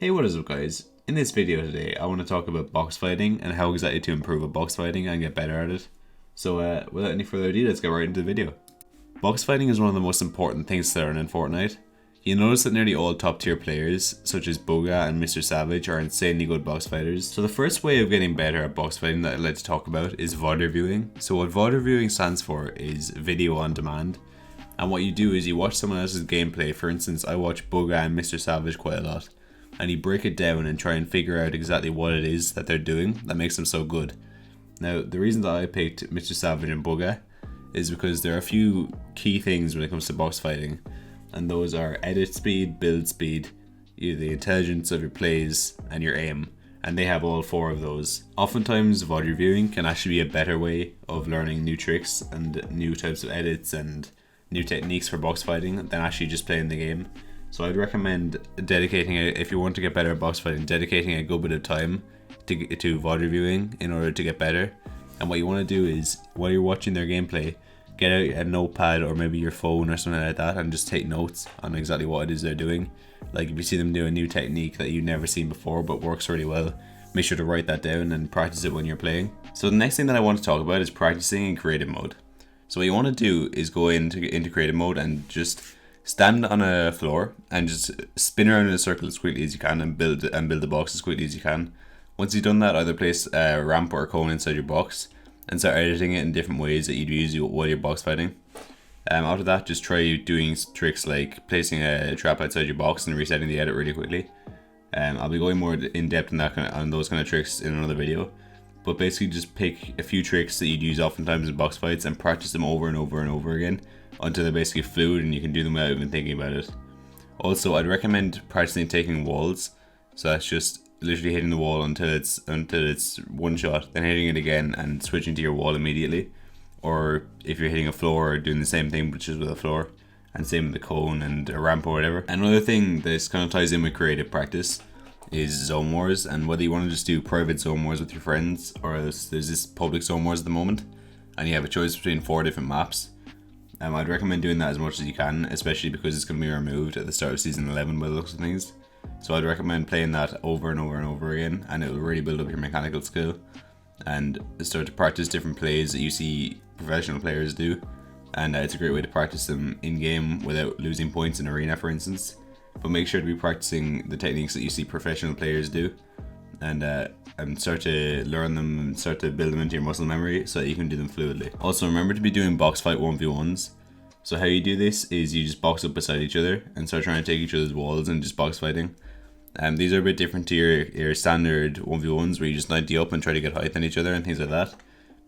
Hey, what is up guys? In this video today I want to talk about box fighting and how exactly to improve at box fighting and get better at it. So without any further ado, let's get right into the video. Box fighting is one of the most important things to learn in Fortnite. You'll notice that nearly all top tier players such as Boga and Mr. Savage are insanely good box fighters. So the first way of getting better at box fighting that I'd like to talk about is VOD reviewing. So what VOD reviewing stands for is video on demand. And what you do is you watch someone else's gameplay. For instance, I watch Boga and Mr. Savage quite a lot. And you break it down and try and figure out exactly what it is that they're doing that makes them so good. Now, the reason that I picked Mr. Savage and Boga is because there are a few key things when it comes to box fighting, and those are edit speed, build speed, the intelligence of your plays, and your aim, and they have all four of those. Oftentimes, VOD reviewing can actually be a better way of learning new tricks and new types of edits and new techniques for box fighting than actually just playing the game. So I'd recommend dedicating, if you want to get better at box fighting, dedicating a good bit of time to VOD reviewing in order to get better. And what you want to do is, while you're watching their gameplay, get out a notepad or maybe your phone or something like that and just take notes on exactly what it is they're doing. Like if you see them do a new technique that you've never seen before but works really well, make sure to write that down and practice it when you're playing. So the next thing that I want to talk about is practicing in creative mode. So what you want to do is go into creative mode and just stand on a floor and just spin around in a circle as quickly as you can and build the box as quickly as you can. Once you've done that, either place a ramp or a cone inside your box and start editing it in different ways that you'd use while you're box fighting. After that, just try doing tricks like placing a trap outside your box and resetting the edit really quickly. I'll be going more in depth on those kind of tricks in another video. But basically just pick a few tricks that you'd use oftentimes in box fights and practice them over and over and over again until they're basically fluid and you can do them without even thinking about it. Also, I'd recommend practicing taking walls. So that's just literally hitting the wall until it's one shot, then hitting it again and switching to your wall immediately. Or if you're hitting a floor, doing the same thing but just with a floor, and same with the cone and a ramp or whatever. Another thing that kind of ties in with creative practice is zone wars, and whether you want to just do private zone wars with your friends or else there's this public zone wars at the moment and you have a choice between 4 different maps. I'd recommend doing that as much as you can, especially because it's going to be removed at the start of season 11 by the looks of things. So I'd recommend playing that over and over and over again, and it will really build up your mechanical skill and start to practice different plays that you see professional players do. And it's a great way to practice them in game without losing points in arena, for instance. But make sure to be practicing the techniques that you see professional players do, and start to learn them and start to build them into your muscle memory so that you can do them fluidly. Also, remember to be doing box fight 1v1s. So how you do this is you just box up beside each other and start trying to take each other's walls and just box fighting. These are a bit different to your standard 1v1s where you just 90 up and try to get height on each other and things like that.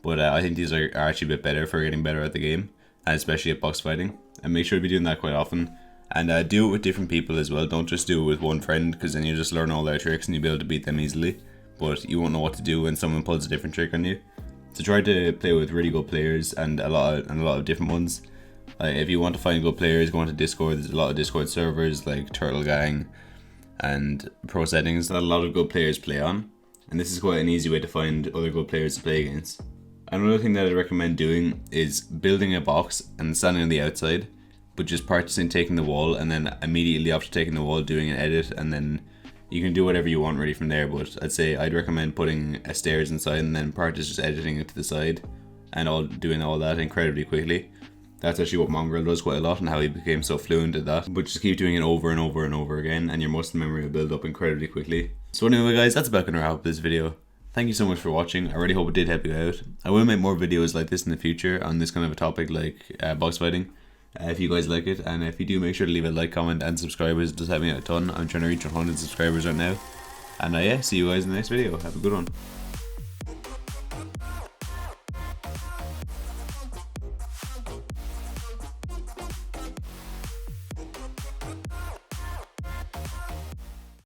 But I think these are actually a bit better for getting better at the game, and especially at box fighting. And make sure to be doing that quite often. And do it with different people as well. Don't just do it with one friend, because then you just learn all their tricks and you'll be able to beat them easily. But you won't know what to do when someone pulls a different trick on you. So try to play with really good players and a lot of different ones. If you want to find good players, go onto Discord. There's a lot of Discord servers like Turtle Gang and Pro Settings that a lot of good players play on. And this is quite an easy way to find other good players to play against. Another thing that I'd recommend doing is building a box and standing on the outside, but just practicing taking the wall, and then immediately after taking the wall doing an edit, and then you can do whatever you want really from there. But I'd recommend putting a stairs inside and then practice just editing it to the side and doing all that incredibly quickly. That's actually what Mongrel does quite a lot and how he became so fluent at that. But just keep doing it over and over and over again and your muscle memory will build up incredibly quickly. So anyway guys, that's about going to wrap up this video. Thank you so much for watching. I really hope it did help you out. I will make more videos like this in the future on this kind of a topic like box fighting. If you guys like it, and if you do, make sure to leave a like, comment and subscribe. It does help me out a ton. I'm trying to reach 100 subscribers right now. And yeah, see you guys in the next video. Have a good one.